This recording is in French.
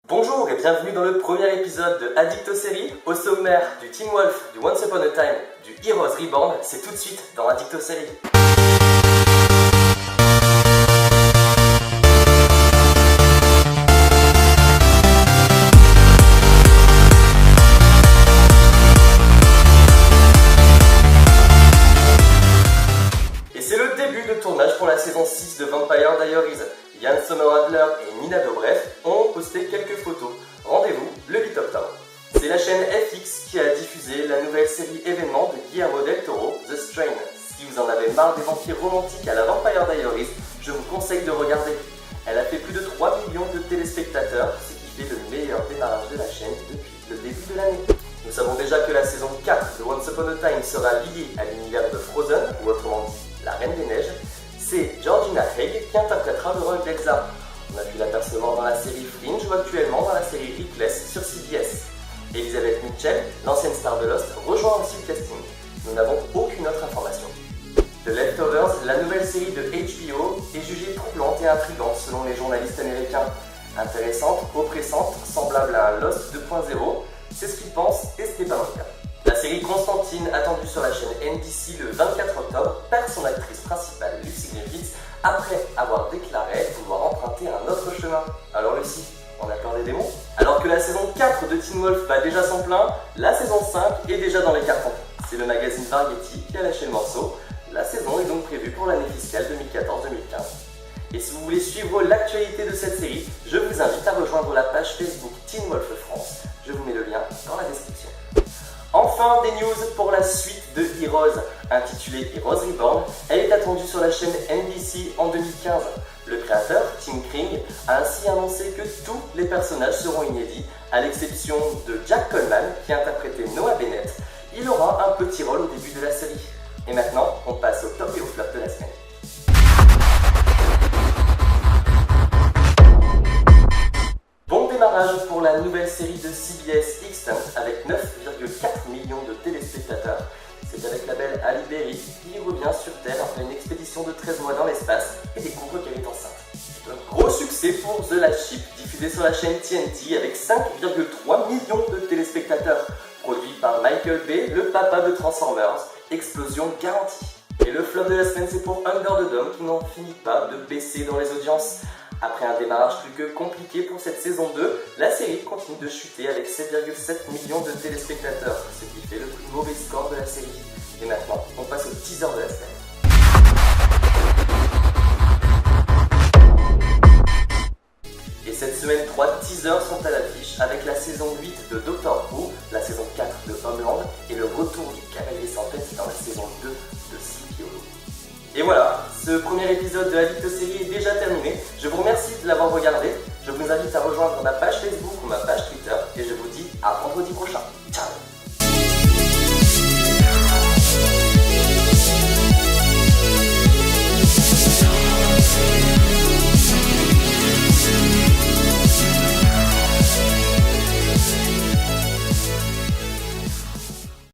Bonjour et bienvenue dans le premier épisode de Addict aux séries. Au sommaire du Teen Wolf, du Once Upon a Time, du Heroes Reborn, c'est tout de suite dans Addict aux séries. Et c'est le début de tournage pour la saison 6 de Vampire Diaries. Yann Sommer-Adler et Nina Dobrev ont posté quelques photos. Rendez-vous le 8 octobre. C'est la chaîne FX qui a diffusé la nouvelle série événement de Guillermo del Toro, The Strain. Si vous en avez marre des vampires romantiques à la Vampire Diaries, je vous conseille de regarder. Elle a fait plus de 3 millions de téléspectateurs, ce qui fait le meilleur démarrage de la chaîne depuis le début de l'année. Nous savons déjà que la saison 4 de Once Upon a Time sera liée à l'univers de Frozen, ou autrement dit, la Reine des Neiges. C'est Georgina Haig qui interprétera le rôle d'Elsa. On a pu l'apercevoir dans la série Fringe ou actuellement dans la série Reckless sur CBS. Elizabeth Mitchell, l'ancienne star de Lost, rejoint aussi le casting. Nous n'avons aucune autre information. The Leftovers, la nouvelle série de HBO, est jugée troublante et intrigante selon les journalistes américains. Intéressante, oppressante, semblable à un Lost 2.0, c'est ce qu'ils pensent et ce n'est pas le cas. La série Constantine, attendue sur la chaîne NBC le 24 octobre, perd son actrice principale, Lucy Griffiths, après avoir déclaré vouloir emprunter un autre chemin. Alors Lucy, on a peur des démons? Alors que la saison 4 de Teen Wolf bat déjà son plein, la saison 5 est déjà dans les cartons. C'est le magazine Variety qui a lâché le morceau. La saison est donc prévue pour l'année fiscale 2014-2015. Et si vous voulez suivre l'actualité de cette série, je vous invite à rejoindre la page Facebook Teen Wolf France. Je vous mets le lien dans la description. Enfin, des news pour la suite de Heroes, intitulée Heroes Reborn. Elle est attendue sur la chaîne NBC en 2015. Le créateur, Tim Kring, a ainsi annoncé que tous les personnages seront inédits, à l'exception de Jack Coleman, qui interprétait Noah Bennett. Il aura un petit rôle au début de la série. Et maintenant, on passe au top et au flop de la semaine. Bon démarrage pour la nouvelle série de CBS Extant avec 9,4 millions de téléspectateurs. C'est avec la belle Halle Berry qui revient sur Terre après une expédition de 13 mois dans l'espace et découvre qu'elle est enceinte. C'est un gros succès pour The Last Ship, diffusé sur la chaîne TNT avec 5,3 millions de téléspectateurs. Produit par Michael Bay, le papa de Transformers, explosion garantie. Et le flop de la semaine, c'est pour Under the Dome qui n'en finit pas de baisser dans les audiences. Après un démarrage plus que compliqué pour cette saison 2, la série continue de chuter avec 7,7 millions de téléspectateurs, ce qui fait le plus mauvais score de la série. Et maintenant, on passe au teaser de la semaine. Et cette semaine, 3 teasers sont à l'affiche avec la saison 8 de Doctor Who, la saison 4 de Homeland et le retour du Cavalier sans tête dans la saison 2 de Sleepy Hollow. Et voilà, ce premier épisode de Addict aux séries est déjà terminé. Je vous remercie de l'avoir regardé. Je vous invite à rejoindre ma page Facebook ou ma page Twitter et je vous dis à vendredi prochain. Ciao!